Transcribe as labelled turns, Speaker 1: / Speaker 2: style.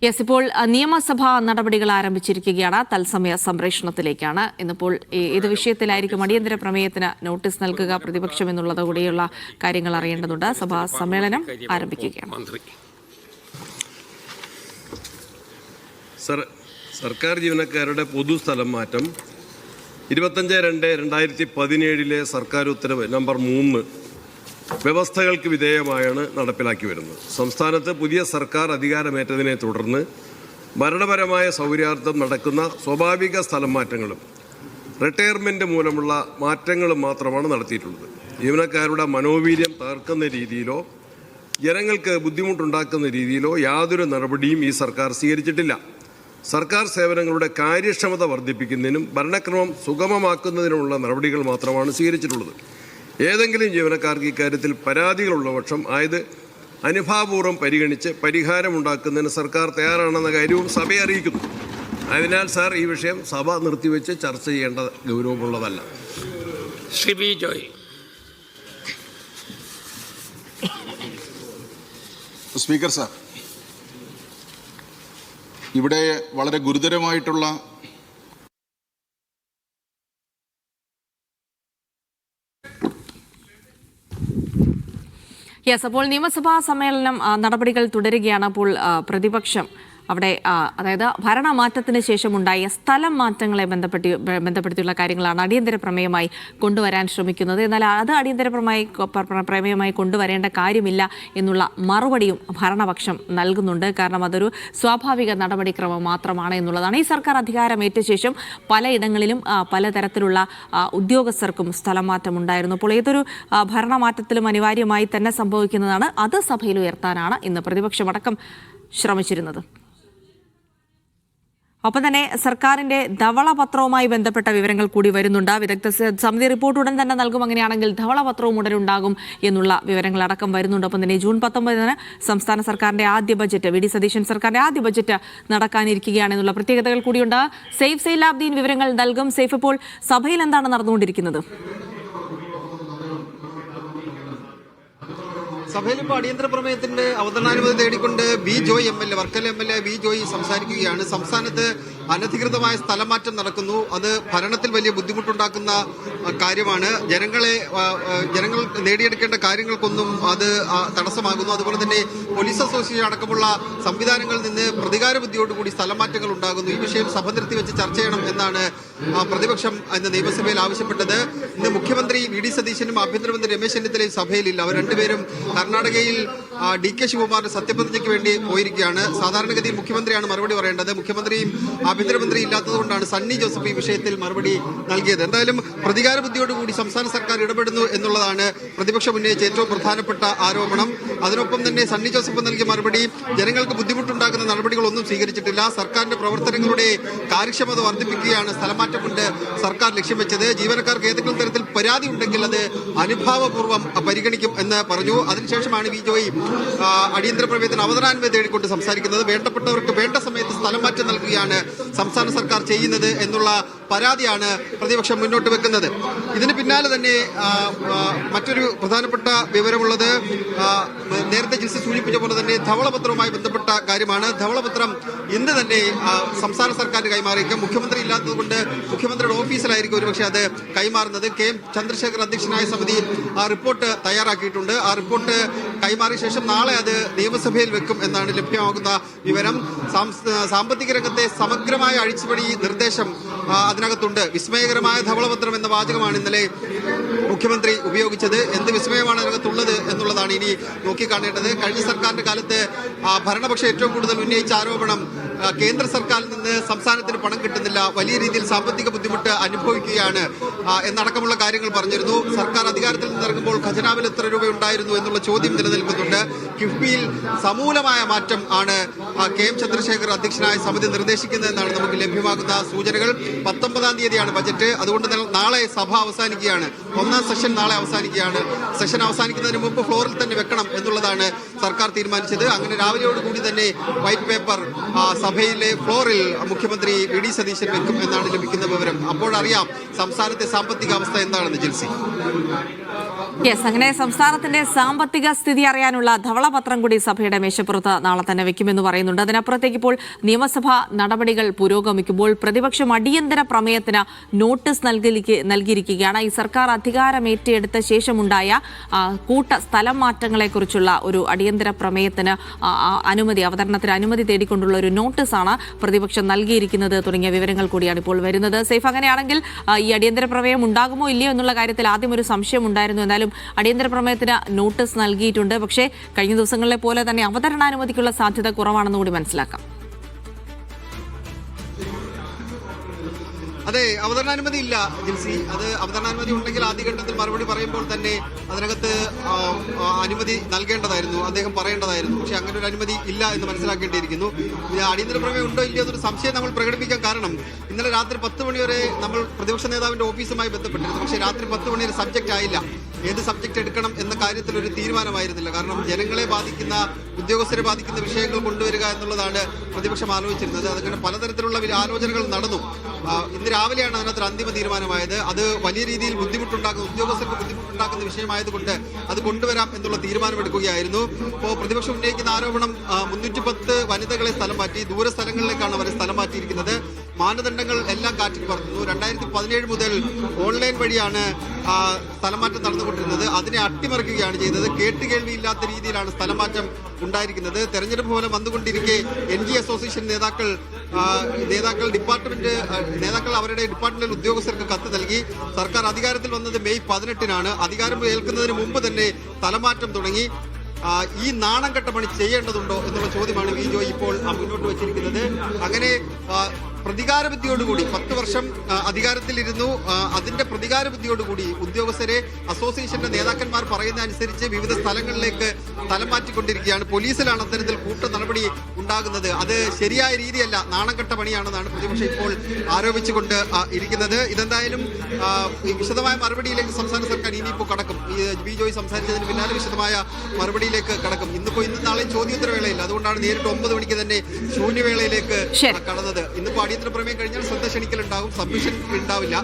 Speaker 1: Yes, ഇപ്പോൾ നിയമസഭാ നടപടികൾ ആരംഭിച്ചിരിക്കുകയാണ്. തത്സമയ സംപ്രേഷണത്തിലേക്കാണ്. ഇന്നിപ്പോൾ ഏത് വിഷയത്തിലായിരിക്കും അടിയന്തര പ്രമേയത്തിന് നോട്ടീസ് നൽകുക പ്രതിപക്ഷം എന്നുള്ളത് കൂടിയുള്ള കാര്യങ്ങൾ അറിയേണ്ടതുണ്ട്. സഭാ സമ്മേളനം ആരംഭിക്കുകയാണ്.
Speaker 2: സർക്കാർ ജീവനക്കാരുടെ പൊതുസ്ഥലം മാറ്റം 25/2/2017 സർക്കാർ ഉത്തരവ് നമ്പർ 3 വ്യവസ്ഥകൾക്ക് വിധേയമായാണ് നടപ്പിലാക്കി വരുന്നത്. സംസ്ഥാനത്ത് പുതിയ സർക്കാർ അധികാരമേറ്റതിനെ തുടർന്ന് ഭരണപരമായ സൗകര്യാർത്ഥം നടക്കുന്ന സ്വാഭാവിക സ്ഥലം മാറ്റങ്ങളും റിട്ടയർമെൻറ്റ് മൂലമുള്ള മാറ്റങ്ങളും മാത്രമാണ് നടത്തിയിട്ടുള്ളത്. ജീവനക്കാരുടെ മനോവീര്യം തകർക്കുന്ന രീതിയിലോ ജനങ്ങൾക്ക് ബുദ്ധിമുട്ടുണ്ടാക്കുന്ന രീതിയിലോ യാതൊരു നടപടിയും ഈ സർക്കാർ സ്വീകരിച്ചിട്ടില്ല. സർക്കാർ സേവനങ്ങളുടെ കാര്യക്ഷമത വർദ്ധിപ്പിക്കുന്നതിനും ഭരണക്രമം സുഗമമാക്കുന്നതിനുമുള്ള നടപടികൾ മാത്രമാണ് സ്വീകരിച്ചിട്ടുള്ളത്. ഏതെങ്കിലും ജീവനക്കാർക്ക് ഇക്കാര്യത്തിൽ പരാതികളുള്ള പക്ഷം ആയത് അനുഭാവപൂർവ്വം പരിഗണിച്ച് പരിഹാരമുണ്ടാക്കുന്നതിന് സർക്കാർ തയ്യാറാണെന്ന കാര്യവും സഭയെ അറിയിക്കുന്നു. അതിനാൽ സാർ, ഈ വിഷയം സഭ നിർത്തിവെച്ച് ചർച്ച ചെയ്യേണ്ട ഗൗരവമുള്ളതല്ല.
Speaker 3: Shri V Joy.
Speaker 4: Speaker sir, ഇവിടെ വളരെ ഗുരുതരമായിട്ടുള്ള
Speaker 1: അപ്പോൾ നിയമസഭാ സമ്മേളനം നടപടികൾ തുടരുകയാണ്. അപ്പോൾ പ്രതിപക്ഷം അവിടെ അതായത് ഭരണമാറ്റത്തിന് ശേഷമുണ്ടായ സ്ഥലം മാറ്റങ്ങളെ ബന്ധപ്പെടുത്തിയുള്ള കാര്യങ്ങളാണ് അടിയന്തര പ്രമേയമായി കൊണ്ടുവരാൻ ശ്രമിക്കുന്നത്. എന്നാൽ അത് അടിയന്തര പ്രമേയമായി കൊണ്ടുവരേണ്ട കാര്യമില്ല എന്നുള്ള മറുപടിയും ഭരണപക്ഷം നൽകുന്നുണ്ട്. കാരണം അതൊരു സ്വാഭാവിക നടപടിക്രമം മാത്രമാണ് എന്നുള്ളതാണ്. ഈ സർക്കാർ അധികാരമേറ്റ ശേഷം പലയിടങ്ങളിലും പലതരത്തിലുള്ള ഉദ്യോഗസ്ഥർക്കും സ്ഥലം മാറ്റം ഉണ്ടായിരുന്നു. അപ്പോൾ ഏതൊരു ഭരണമാറ്റത്തിലും അനിവാര്യമായി തന്നെ സംഭവിക്കുന്നതാണ്. അത് സഭയിൽ ഉയർത്താനാണ് ഇന്ന് പ്രതിപക്ഷമടക്കം ശ്രമിച്ചിരുന്നത്. ഒപ്പം തന്നെ സർക്കാരിന്റെ ധവളപത്രവുമായി ബന്ധപ്പെട്ട വിവരങ്ങൾ കൂടി വരുന്നുണ്ട്. വിദഗ്ധ സമിതി റിപ്പോർട്ട് ഉടൻ തന്നെ നൽകും. അങ്ങനെയാണെങ്കിൽ ധവളപത്രവും ഉടൻ ഉണ്ടാകും എന്നുള്ള വിവരങ്ങളടക്കം വരുന്നുണ്ട്. ഒപ്പം തന്നെ ജൂൺ 19 സംസ്ഥാന സർക്കാരിന്റെ ആദ്യ ബജറ്റ്, വി ഡി സതീശൻ സർക്കാരിന്റെ ആദ്യ ബജറ്റ് നടക്കാനിരിക്കുകയാണെന്നുള്ള പ്രത്യേകതകൾ കൂടിയുണ്ട്. സെയ്ഫ് സൈലാബ്ദീൻ വിവരങ്ങൾ നൽകും. സെയ്ഫ്, ഇപ്പോൾ സഭയിൽ എന്താണ് നടന്നുകൊണ്ടിരിക്കുന്നത്?
Speaker 5: സഭയിൽ ഇപ്പോൾ അടിയന്തര പ്രമേയത്തിന്റെ അവതരണാനുമതി തേടിക്കൊണ്ട് B Joy M L A, Varkala M L A B Joy സംസാരിക്കുകയാണ്. സംസ്ഥാനത്ത് അനധികൃതമായ സ്ഥലമാറ്റം നടക്കുന്നു. അത് ഭരണത്തിൽ വലിയ ബുദ്ധിമുട്ടുണ്ടാക്കുന്ന കാര്യമാണ്. ജനങ്ങൾ നേടിയെടുക്കേണ്ട കാര്യങ്ങൾക്കൊന്നും അത് തടസ്സമാകുന്നു. അതുപോലെ തന്നെ പോലീസ് അസോസിയേഷൻ അടക്കമുള്ള സംവിധാനങ്ങളിൽ നിന്ന് പ്രതികാര ബുദ്ധിയോടുകൂടി സ്ഥലമാറ്റങ്ങൾ ഉണ്ടാകുന്നു. ഈ വിഷയം സഭ നിർത്തിവെച്ച് ചർച്ച ചെയ്യണം എന്നാണ് പ്രതിപക്ഷം ഇന്ന് നിയമസഭയിൽ ആവശ്യപ്പെട്ടത്. ഇന്ന് മുഖ്യമന്ത്രി വി ഡി സതീശനും ആഭ്യന്തരമന്ത്രി രമേശ് ചെന്നിത്തലയും സഭയിലില്ല. അവർ രണ്ടുപേരും കർണാടകയിൽ ഡി കെ ശിവകുമാറിന്റെ സത്യപ്രതിജ്ഞയ്ക്ക് വേണ്ടി പോയിരിക്കുകയാണ്. സാധാരണഗതിയിൽ മുഖ്യമന്ത്രിയാണ് മറുപടി പറയേണ്ടത്. മുഖ്യമന്ത്രിയും ആഭ്യന്തരമന്ത്രി ഇല്ലാത്തതുകൊണ്ടാണ് സണ്ണി ജോസഫ് ഈ വിഷയത്തിൽ മറുപടി നൽകിയത്. എന്തായാലും പ്രതികാര ബുദ്ധിയോടുകൂടി സംസ്ഥാന സർക്കാർ ഇടപെടുന്നു എന്നുള്ളതാണ് പ്രതിപക്ഷം ഉന്നയിച്ച ഏറ്റവും പ്രധാനപ്പെട്ട ആരോപണം. അതിനൊപ്പം തന്നെ സണ്ണി ജോസഫ് നൽകിയ മറുപടി ജനങ്ങൾക്ക് ബുദ്ധിമുട്ടുണ്ടാക്കുന്ന നടപടികളൊന്നും സ്വീകരിച്ചിട്ടില്ല. സർക്കാരിന്റെ പ്രവർത്തനങ്ങളുടെ കാര്യക്ഷമത വർദ്ധിപ്പിക്കുകയാണ് സ്ഥലമാറ്റം കൊണ്ട് സർക്കാർ ലക്ഷ്യം വെച്ചത്. ജീവനക്കാർക്ക് ഏതെങ്കിലും തരത്തിൽ പരാതി ഉണ്ടെങ്കിൽ അത് അനുഭാവപൂർവ്വം പരിഗണിക്കും എന്ന് പറഞ്ഞു. അതിനുശേഷമാണ് വി ജോയ് അടിയന്തര പ്രമേയത്തിന് അവതരണാനുമതി തേടിക്കൊണ്ട് സംസാരിക്കുന്നത്. വേണ്ടപ്പെട്ടവർക്ക് വേണ്ട സമയത്ത് സ്ഥലം മാറ്റം നൽകുകയാണ് സംസ്ഥാന സർക്കാർ ചെയ്യുന്നത് എന്നുള്ള പരാതിയാണ് പ്രതിപക്ഷം മുന്നോട്ട് വെക്കുന്നത്. ഇതിന് പിന്നാലെ തന്നെ മറ്റൊരു പ്രധാനപ്പെട്ട വിവരമുള്ളത്, നേരത്തെ ജിൽസി സൂചിപ്പിച്ച പോലെ തന്നെ ധവളപത്രവുമായി ബന്ധപ്പെട്ട കാര്യമാണ്. ധവളപത്രം ഇന്ന് തന്നെ സംസ്ഥാന സർക്കാരിന് കൈമാറിയേക്കും. മുഖ്യമന്ത്രി ഇല്ലാത്തതുകൊണ്ട് മുഖ്യമന്ത്രിയുടെ ഓഫീസിലായിരിക്കും ഒരുപക്ഷെ അത് കൈമാറുന്നത്. കെ എം ചന്ദ്രശേഖർ അധ്യക്ഷനായ സമിതി ആ റിപ്പോർട്ട് തയ്യാറാക്കിയിട്ടുണ്ട്. ആ റിപ്പോർട്ട് കൈമാറിയ ശേഷം നാളെ അത് നിയമസഭയിൽ വെക്കും എന്നാണ് ലഭ്യമാകുന്ന വിവരം. സാമ്പത്തിക രംഗത്തെ സമഗ്രമായ അഴിച്ചുപണി നിർദ്ദേശം അതിനകത്തുണ്ട്. വിസ്മയകരമായ ധവളപത്രം എന്ന വാചകമാണ് ഇന്നലെ മുഖ്യമന്ത്രി ഉപയോഗിച്ചത്. എന്ത് വിസ്മയമാണ് അതിനകത്തുള്ളത് എന്നുള്ളതാണ് ഇനി നോക്കിക്കാണേണ്ടത്. കഴിഞ്ഞ സർക്കാരിന്റെ കാലത്ത് ഭരണപക്ഷം ഏറ്റവും കൂടുതൽ ഉന്നയിച്ച ആരോപണം കേന്ദ്ര സർക്കാരിൽ നിന്ന് സംസ്ഥാനത്തിന് പണം കിട്ടുന്നില്ല, വലിയ രീതിയിൽ സാമ്പത്തിക ബുദ്ധിമുട്ട് അനുഭവിക്കുകയാണ് എന്നടക്കമുള്ള കാര്യങ്ങൾ പറഞ്ഞിരുന്നു. സർക്കാർ അധികാരത്തിൽ നിന്നിറങ്ങുമ്പോൾ ഖജനാവിൽ എത്ര രൂപ ഉണ്ടായിരുന്നു എന്നുള്ള ചോദ്യം നിലനിൽക്കുന്നുണ്ട്. കിഫ്ബിയിൽ സമൂലമായ മാറ്റം ആണ് കെ എം ചന്ദ്രശേഖർ അധ്യക്ഷനായ സമിതി നിർദ്ദേശിക്കുന്നതെന്നാണ് നമുക്ക് ലഭ്യമാകുന്ന സൂചനകൾ. 19-ാം തീയതിയാണ് ബജറ്റ്. അതുകൊണ്ട് നാളെ സഭ അവസാനിക്കുകയാണ്. ഒന്നാം സെഷൻ നാളെ അവസാനിക്കുകയാണ്. സെഷൻ അവസാനിക്കുന്നതിന് മുമ്പ് ഫ്ലോറിൽ തന്നെ വെക്കണം എന്നുള്ളതാണ് സർക്കാർ തീരുമാനിച്ചത്. അങ്ങനെ രാവിലെയോടുകൂടി തന്നെ വൈറ്റ് പേപ്പർ സഭയിലെ ഫ്ലോറിൽ മുഖ്യമന്ത്രി വി ഡി സതീശൻ വെക്കും എന്നാണ് ലഭിക്കുന്ന വിവരം. അപ്പോഴറിയാം സംസ്ഥാനത്തെ സാമ്പത്തിക അവസ്ഥ എന്താണെന്ന്. ജിൽസി.
Speaker 1: യെസ്, അങ്ങനെ സംസ്ഥാനത്തിന്റെ സാമ്പത്തിക സ്ഥിതി അറിയാനുള്ള ധവളപത്രം കൂടി സഭയുടെ മേശപ്പുറത്ത് നാളെ തന്നെ വെക്കുമെന്ന് പറയുന്നുണ്ട്. അതിനപ്പുറത്തേക്ക് ഇപ്പോൾ നിയമസഭാ നടപടികൾ പുരോഗമിക്കുമ്പോൾ പ്രതിപക്ഷം അടിയന്തര പ്രമേയത്തിന് നോട്ടീസ് നൽകിയിരിക്കുകയാണ്. ഈ സർക്കാർ അധികാരമേറ്റെടുത്ത ശേഷമുണ്ടായ കൂട്ട സ്ഥലം മാറ്റങ്ങളെക്കുറിച്ചുള്ള ഒരു അടിയന്തര പ്രമേയത്തിന് അവതരണത്തിന് അനുമതി തേടിക്കൊണ്ടുള്ള ഒരു നോട്ടീസാണ് പ്രതിപക്ഷം നൽകിയിരിക്കുന്നത് തുടങ്ങിയ വിവരങ്ങൾ കൂടിയാണ് ഇപ്പോൾ വരുന്നത്. സെയ്ഫ്, അങ്ങനെയാണെങ്കിൽ ഈ അടിയന്തര പ്രമേയം ഉണ്ടാകുമോ ഇല്ലയോ എന്നുള്ള കാര്യത്തിൽ ആദ്യം ഒരു സംശയം ഉണ്ടായിരുന്നു. എന്നാലും അടിയന്തര പ്രമേയത്തിന് നോട്ടീസ് നൽകിയിട്ടുണ്ട്. പക്ഷേ കഴിഞ്ഞ ദിവസങ്ങളിലെ പോലെ തന്നെ അവതരണാനുമതിക്കുള്ള സാധ്യത കുറവാണെന്ന് കൂടി മനസ്സിലാക്കാം.
Speaker 5: അതെ, അവതരണാനുമതി ഇല്ല ജിൻസി. അത് അവതരണാനുമതി ഉണ്ടെങ്കിൽ ആദ്യഘട്ടത്തിൽ മറുപടി പറയുമ്പോൾ തന്നെ അതിനകത്ത് അനുമതി നൽകേണ്ടതായിരുന്നു, അദ്ദേഹം പറയേണ്ടതായിരുന്നു. പക്ഷെ അങ്ങനെ ഒരു അനുമതി ഇല്ല എന്ന് മനസ്സിലാക്കേണ്ടിയിരിക്കുന്നു. അടിയന്തര പ്രമേയം ഉണ്ടോ ഇല്ലയോ എന്നൊരു സംശയം നമ്മൾ പ്രകടിപ്പിക്കാൻ കാരണം ഇന്നലെ രാത്രി 10 മണി വരെ നമ്മൾ പ്രതിപക്ഷ നേതാവിന്റെ ഓഫീസുമായി ബന്ധപ്പെട്ടിരുന്നു. പക്ഷേ രാത്രി 10 മണി വരെ സബ്ജക്റ്റ് ആയില്ല. ഏത് സബ്ജക്റ്റ് എടുക്കണം എന്ന കാര്യത്തിൽ ഒരു തീരുമാനമായിരുന്നില്ല. കാരണം ജനങ്ങളെ ബാധിക്കുന്ന, ഉദ്യോഗസ്ഥരെ ബാധിക്കുന്ന വിഷയങ്ങൾ കൊണ്ടുവരിക എന്നുള്ളതാണ് പ്രതിപക്ഷം ആലോചിച്ചിരുന്നത്. അതങ്ങനെ പലതരത്തിലുള്ള ആലോചനകൾ നടന്നു. ഇന്ന് രാവിലെയാണ് അതിനകത്തൊരു അന്തിമ തീരുമാനമായത്. അത് വലിയ രീതിയിൽ ഉദ്യോഗസ്ഥർക്ക് ബുദ്ധിമുട്ടുണ്ടാക്കുന്ന വിഷയമായതുകൊണ്ട് അത് കൊണ്ടുവരാം എന്നുള്ള തീരുമാനമെടുക്കുകയായിരുന്നു. ഇപ്പോൾ പ്രതിപക്ഷം ഉന്നയിക്കുന്ന ആരോപണം 310 വനിതകളെ സ്ഥലം മാറ്റി, ദൂര സ്ഥലങ്ങളിലേക്കാണ് അവരെ സ്ഥലം മാറ്റിയിരിക്കുന്നത്. മാനദണ്ഡങ്ങൾ എല്ലാം കാറ്റിൽ പറത്തുന്നു. 2017 മുതൽ ഓൺലൈൻ വഴിയാണ് സ്ഥലമാറ്റം നടന്നുകൊണ്ടിരുന്നത്. അതിനെ അട്ടിമറിക്കുകയാണ് ചെയ്തത്. കേട്ടുകേൾവിയില്ലാത്ത രീതിയിലാണ് സ്ഥലമാറ്റം ഉണ്ടായിരിക്കുന്നത്. തെരഞ്ഞെടുപ്പ് പോലെ വന്നുകൊണ്ടിരിക്കെ NG അസോസിയേഷൻ നേതാക്കൾ അവരുടെ ഡിപ്പാർട്ട്മെന്റൽ ഉദ്യോഗസ്ഥർക്ക് കത്ത് നൽകി. സർക്കാർ അധികാരത്തിൽ വന്നത് മെയ് 18-നാണ്. അധികാരം ഏൽക്കുന്നതിന് മുമ്പ് തന്നെ സ്ഥലമാറ്റം തുടങ്ങി. ഈ നാണം കെട്ട പണി ചെയ്യേണ്ടതുണ്ടോ എന്നുള്ള ചോദ്യമാണ് വി ജോയ് ഇപ്പോൾ മുന്നോട്ട് വച്ചിരിക്കുന്നത്. അങ്ങനെ പ്രതികാരബുദ്ധിയോടുകൂടി 10 വർഷം അധികാരത്തിലിരുന്നു. അതിന്റെ പ്രതികാരബുദ്ധിയോടുകൂടി ഉദ്യോഗസ്ഥരെ അസോസിയേഷന്റെ നേതാക്കന്മാർ പറയുന്ന അനുസരിച്ച് വിവിധ സ്ഥലങ്ങളിലേക്ക് സ്ഥലം മാറ്റിക്കൊണ്ടിരിക്കുകയാണ്. പോലീസിലാണ് അത്തരത്തിൽ കൂട്ട നടപടി ഉണ്ടാകുന്നത്. അത് ശരിയായ രീതിയല്ല, നാണംകെട്ട പണിയാണെന്നാണ് പ്രതിപക്ഷം ഇപ്പോൾ ആരോപിച്ചുകൊണ്ട് ഇരിക്കുന്നത്. ഇതെന്തായാലും വിശദമായ മറുപടിയിലേക്ക് സംസ്ഥാന സർക്കാർ ഇനിയിപ്പോൾ കടക്കും. വി ജോയ് സംസാരിച്ചതിന് പിന്നാലെ വിശദമായ മറുപടിയിലേക്ക് കടക്കും. ഇന്നും നാളെയും ചോദ്യോത്തരവേളയില്ല. അതുകൊണ്ടാണ് നേരിട്ട് 9 മണിക്ക് തന്നെ ശൂന്യവേളയിലേക്ക് കടന്നത്. ഇന്നിപ്പോൾ അടിയന്തര പ്രമേയം കഴിഞ്ഞാൽ ശ്രദ്ധ ക്ഷണിക്കലുണ്ടാകും, സബ്മിഷൻ ഉണ്ടാവില്ല.